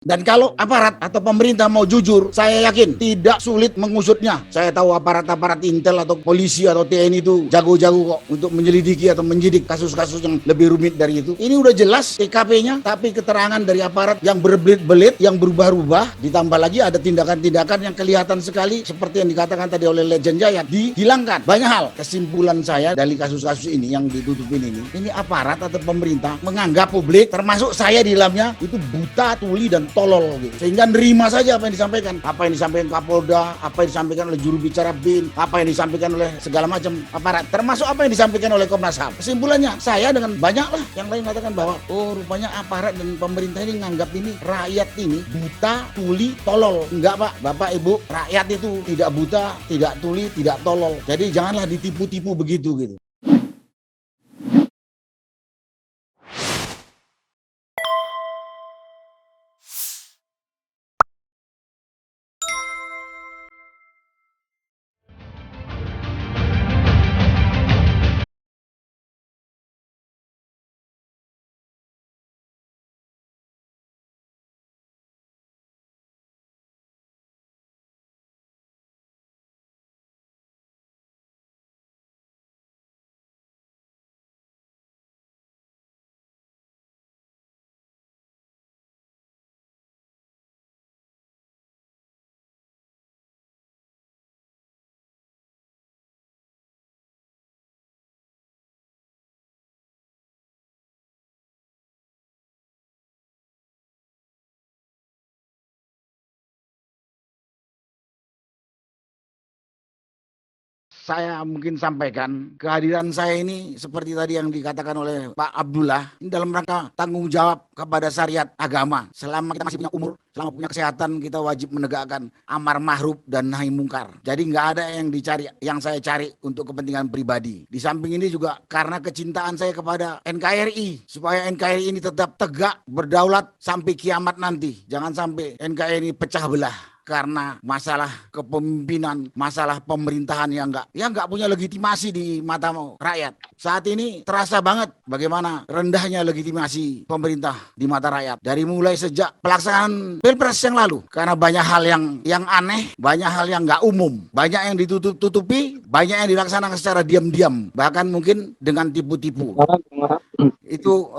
Dan kalau aparat atau pemerintah mau jujur, saya yakin tidak sulit mengusutnya. Saya tahu aparat-aparat Intel atau polisi atau TNI itu jago-jago kok untuk menyelidiki atau menyidik kasus-kasus yang lebih rumit dari itu. Ini udah jelas TKP-nya, tapi keterangan dari aparat yang berbelit-belit, yang berubah-ubah, ditambah lagi ada tindakan-tindakan yang kelihatan sekali seperti yang dikatakan tadi oleh Legend Jayat, dihilangkan. Banyak hal. Kesimpulan saya dari kasus-kasus ini yang ditutupin ini aparat atau pemerintah menganggap publik, termasuk saya di dalamnya, itu buta, tuli, dan tolol gitu. Sehingga nerima saja apa yang disampaikan. Apa yang disampaikan Kapolda, apa yang disampaikan oleh juru bicara BIN, apa yang disampaikan oleh segala macam aparat, termasuk apa yang disampaikan oleh Komnas HAM. Kesimpulannya, saya dengan banyak lah yang lain mengatakan bahwa rupanya aparat dan pemerintah ini nganggap ini rakyat ini buta, tuli, tolol. Enggak Pak, Bapak Ibu, rakyat itu tidak buta, tidak tuli, tidak tolol. Jadi janganlah ditipu-tipu begitu gitu. Saya mungkin sampaikan kehadiran saya ini seperti tadi yang dikatakan oleh Pak Abdullah, ini dalam rangka tanggung jawab kepada syariat agama. Selama kita masih punya umur, selama punya kesehatan, kita wajib menegakkan amar ma'ruf dan nahi mungkar. Jadi nggak ada yang dicari, yang saya cari untuk kepentingan pribadi. Di samping ini juga karena kecintaan saya kepada NKRI, supaya NKRI ini tetap tegak, berdaulat sampai kiamat nanti. Jangan sampai NKRI ini pecah belah karena masalah kepemimpinan, masalah pemerintahan yang nggak punya legitimasi di mata rakyat. Saat ini terasa banget bagaimana rendahnya legitimasi pemerintah di mata rakyat. Dari mulai sejak pelaksanaan Pilpres yang lalu, karena banyak hal yang aneh, banyak hal yang nggak umum, banyak yang ditutupi, banyak yang dilaksanakan secara diam-diam, bahkan mungkin dengan tipu-tipu. Itu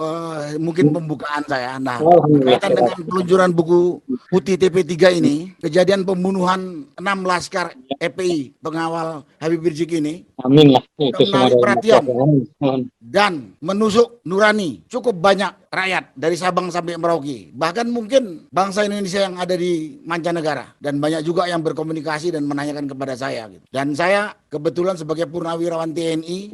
mungkin pembukaan saya. Nah, berkaitan dengan peluncuran buku putih TP3 ini, kejadian pembunuhan 6 laskar FPI pengawal Habib Rizik ini, amin lah, itu menarik perhatian semua. dan menusuk nurani cukup banyak rakyat dari Sabang sampai Merauke, bahkan mungkin bangsa Indonesia yang ada di mancanegara, dan banyak juga yang berkomunikasi dan menanyakan kepada saya gitu. Dan saya kebetulan sebagai purnawirawan TNI,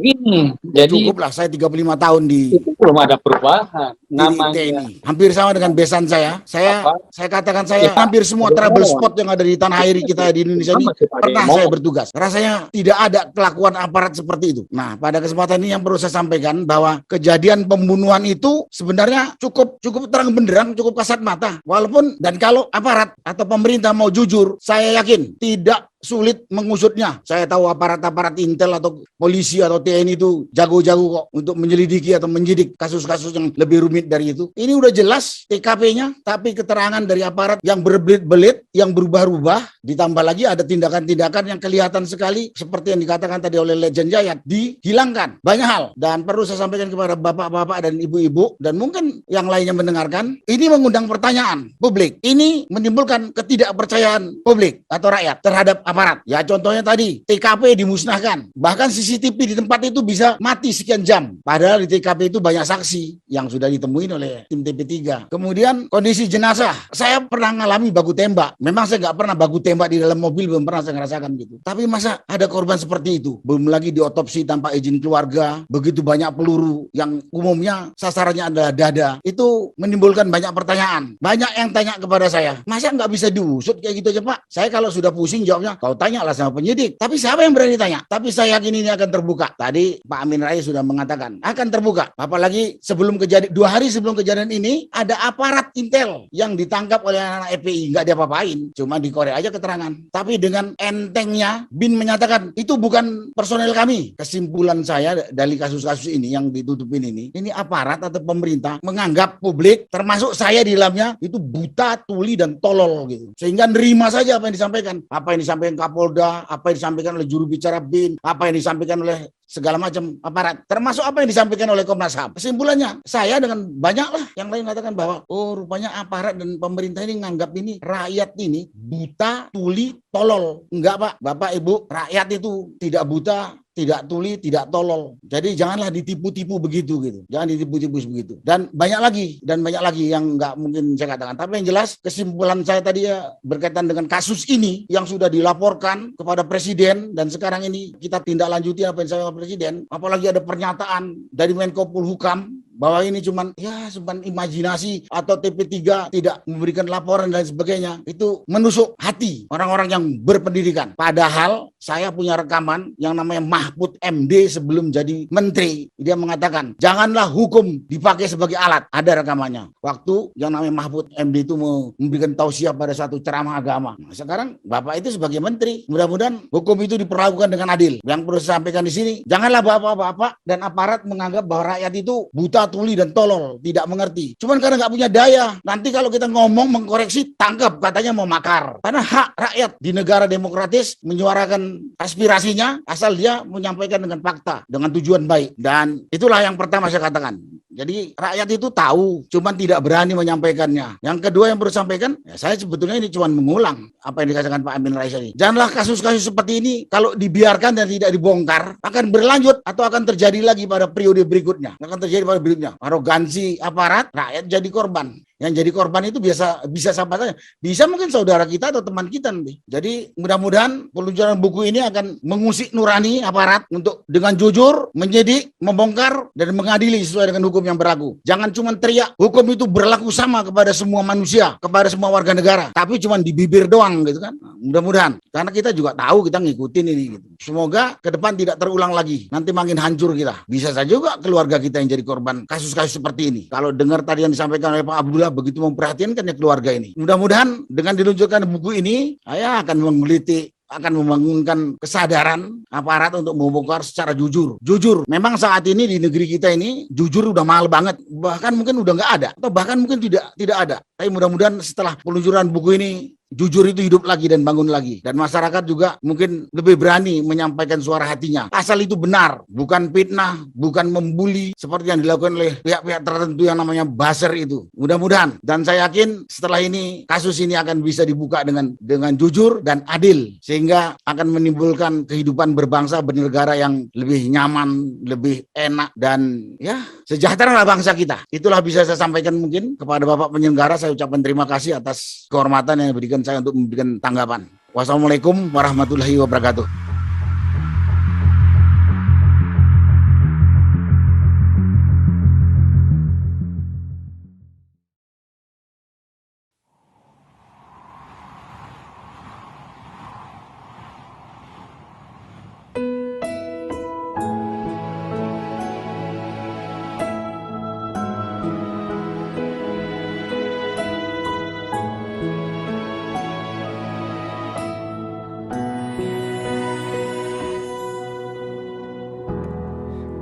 jadi cukuplah saya 35 tahun di itu belum ada perubahan namanya TNI. Hampir sama dengan besan saya. Saya katakan saya hampir semua trouble spot yang ada di tanah air kita di Indonesia ini pernah saya bertugas. Rasanya tidak ada kelakuan aparat seperti itu. Nah, pada kesempatan ini yang perlu saya sampaikan bahwa kejadian pembunuhan itu sebenarnya cukup terang benderang, cukup kasat mata. Walaupun dan kalau aparat atau pemerintah mau jujur, saya yakin tidak sulit mengusutnya. Saya tahu aparat-aparat Intel atau polisi atau TNI itu jago-jago kok untuk menyelidiki atau menyidik kasus-kasus yang lebih rumit dari itu. Ini udah jelas TKP-nya, tapi keterangan dari aparat yang berbelit-belit, yang berubah-ubah, ditambah lagi ada tindakan-tindakan yang kelihatan sekali seperti yang dikatakan tadi oleh Legend Jayat, dihilangkan. Banyak hal, dan perlu saya sampaikan kepada bapak-bapak dan ibu-ibu dan mungkin yang lainnya mendengarkan, ini mengundang pertanyaan publik. Ini menimbulkan ketidakpercayaan publik atau rakyat terhadap aparat. Ya contohnya tadi, TKP dimusnahkan. Bahkan CCTV di tempat itu bisa mati sekian jam. Padahal di TKP itu banyak saksi yang sudah ditemuin oleh tim TP3. Kemudian kondisi jenazah. Saya pernah ngalami baku tembak. Memang saya nggak pernah baku tembak di dalam mobil, belum pernah saya ngerasakan gitu. Tapi masa ada korban seperti itu? Belum lagi diotopsi tanpa izin keluarga. Begitu banyak peluru yang umumnya sasarannya adalah dada. Itu menimbulkan banyak pertanyaan. Banyak yang tanya kepada saya, masa nggak bisa diusut kayak gitu aja Pak? Saya kalau sudah pusing jawabnya, kau tanyalah sama penyidik. Tapi siapa yang berani tanya? Tapi saya yakin ini akan terbuka. Tadi Pak Amin Rais sudah mengatakan akan terbuka. Apalagi sebelum kejadian, 2 hari sebelum kejadian ini ada aparat intel yang ditangkap oleh anak FPI, nggak diapa-apain, cuma dikorek aja keterangan. Tapi dengan entengnya BIN menyatakan itu bukan personel kami. Kesimpulan saya dari kasus-kasus ini yang ditutupin ini aparat atau pemerintah menganggap publik, termasuk saya di dalamnya, itu buta, tuli, dan tolol gitu. Sehingga nerima saja apa yang disampaikan. Apa yang disampaikan Kapolda, apa yang disampaikan oleh juru bicara BIN, apa yang disampaikan oleh segala macam aparat, termasuk apa yang disampaikan oleh Komnas HAM. Kesimpulannya, saya dengan banyak lah yang lain mengatakan bahwa rupanya aparat dan pemerintah ini nganggap ini rakyat ini buta, tuli, tolol. Enggak Pak, Bapak Ibu, rakyat itu tidak buta, tidak tuli, tidak tolol. Jadi janganlah ditipu-tipu begitu gitu. Jangan ditipu-tipu begitu. Dan banyak lagi yang nggak mungkin saya katakan. Tapi yang jelas kesimpulan saya tadi ya berkaitan dengan kasus ini yang sudah dilaporkan kepada Presiden dan sekarang ini kita tindak lanjuti apa yang saya Presiden. Apalagi ada pernyataan dari Menko Polhukam bahwa ini cuman imajinasi atau TP3 tidak memberikan laporan dan sebagainya. Itu menusuk hati orang-orang yang berpendidikan. Padahal saya punya rekaman yang namanya Mahfud MD sebelum jadi menteri. Dia mengatakan, janganlah hukum dipakai sebagai alat. Ada rekamannya. Waktu yang namanya Mahfud MD itu memberikan tausiah pada suatu ceramah agama. Nah, sekarang Bapak itu sebagai menteri, mudah-mudahan hukum itu diperlakukan dengan adil. Yang perlu saya sampaikan di sini, janganlah bapak-bapak dan aparat menganggap bahwa rakyat itu buta, tuli, dan tolol, tidak mengerti. Cuman karena nggak punya daya. Nanti kalau kita ngomong mengkoreksi, tangkap katanya mau makar. Karena hak rakyat di negara demokratis menyuarakan aspirasinya asal dia menyampaikan dengan fakta, dengan tujuan baik. Dan itulah yang pertama saya katakan. Jadi rakyat itu tahu, cuman tidak berani menyampaikannya. Yang kedua yang perlu sampaikan, ya saya sebetulnya ini cuma mengulang apa yang dikatakan Pak Amin Rais tadi. Janganlah kasus-kasus seperti ini kalau dibiarkan dan tidak dibongkar akan berlanjut atau akan terjadi lagi pada periode berikutnya. Akan terjadi pada berikutnya. Arogansi aparat, rakyat jadi korban. Yang jadi korban itu bisa siapa saja. Bisa mungkin saudara kita atau teman kita nanti. Jadi mudah-mudahan peluncuran buku ini akan mengusik nurani aparat untuk dengan jujur, menyidik, membongkar, dan mengadili sesuai dengan hukum yang berlaku. Jangan cuma teriak, hukum itu berlaku sama kepada semua manusia, kepada semua warga negara. Tapi cuma di bibir doang gitu kan. Mudah-mudahan. Karena kita juga tahu kita ngikutin ini gitu. Semoga ke depan tidak terulang lagi. Nanti makin hancur kita. Bisa saja juga keluarga kita yang jadi korban kasus-kasus seperti ini. Kalau dengar tadi yang disampaikan oleh Pak Abdullah begitu memperhatikan ya keluarga ini. Mudah-mudahan dengan diluncurkan buku ini, saya akan menggelitik, akan membangunkan kesadaran aparat untuk membongkar secara jujur. Jujur, memang saat ini di negeri kita ini jujur udah mahal banget, bahkan mungkin udah nggak ada, atau bahkan mungkin tidak ada. Tapi mudah-mudahan setelah peluncuran buku ini jujur itu hidup lagi dan bangun lagi. Dan masyarakat juga mungkin lebih berani menyampaikan suara hatinya. Asal itu benar, bukan fitnah, bukan membuli seperti yang dilakukan oleh pihak-pihak tertentu yang namanya buzzer itu. Mudah-mudahan. Dan saya yakin setelah ini, kasus ini akan bisa dibuka dengan jujur dan adil. Sehingga akan menimbulkan kehidupan berbangsa, bernegara yang lebih nyaman, lebih enak, dan ya sejahtera lah bangsa kita. Itulah bisa saya sampaikan mungkin kepada Bapak penyelenggara. Saya ucapkan terima kasih atas kehormatan yang diberikan saya untuk memberikan tanggapan. Wassalamualaikum warahmatullahi wabarakatuh.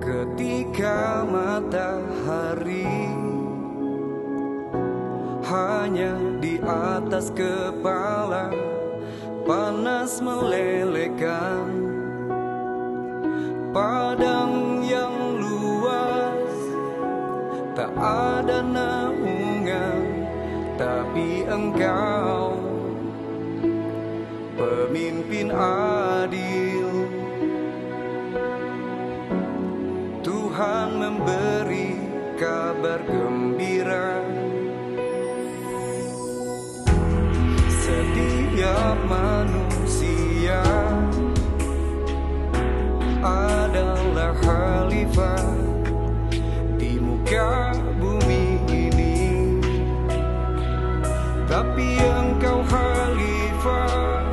Ketika matahari hanya di atas kepala, panas melelehkan padang yang luas, tak ada naungan, tapi engkau pemimpin adil. Tuhan memberi kabar gembira. Setiap manusia adalah khalifah di muka bumi ini, tapi engkau khalifah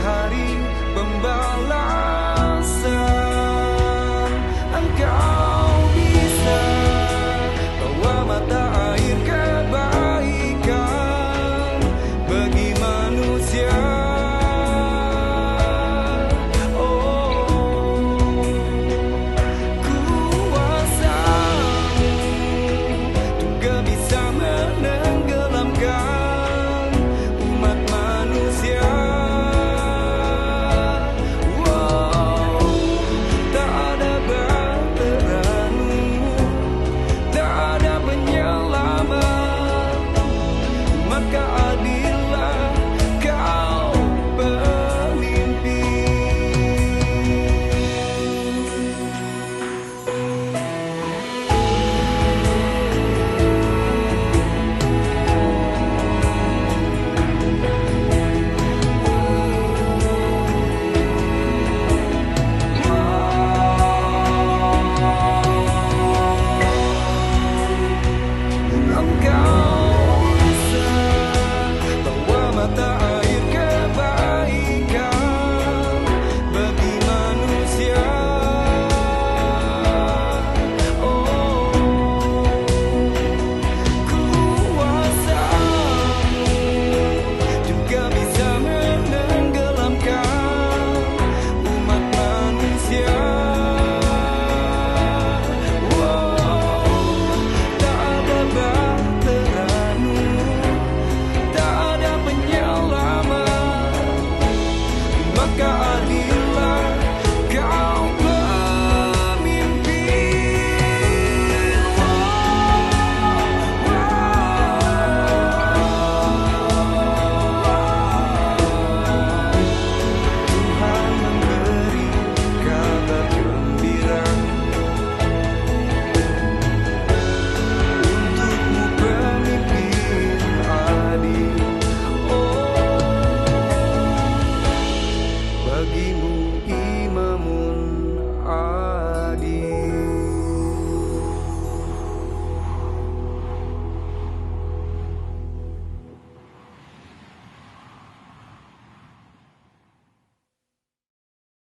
hari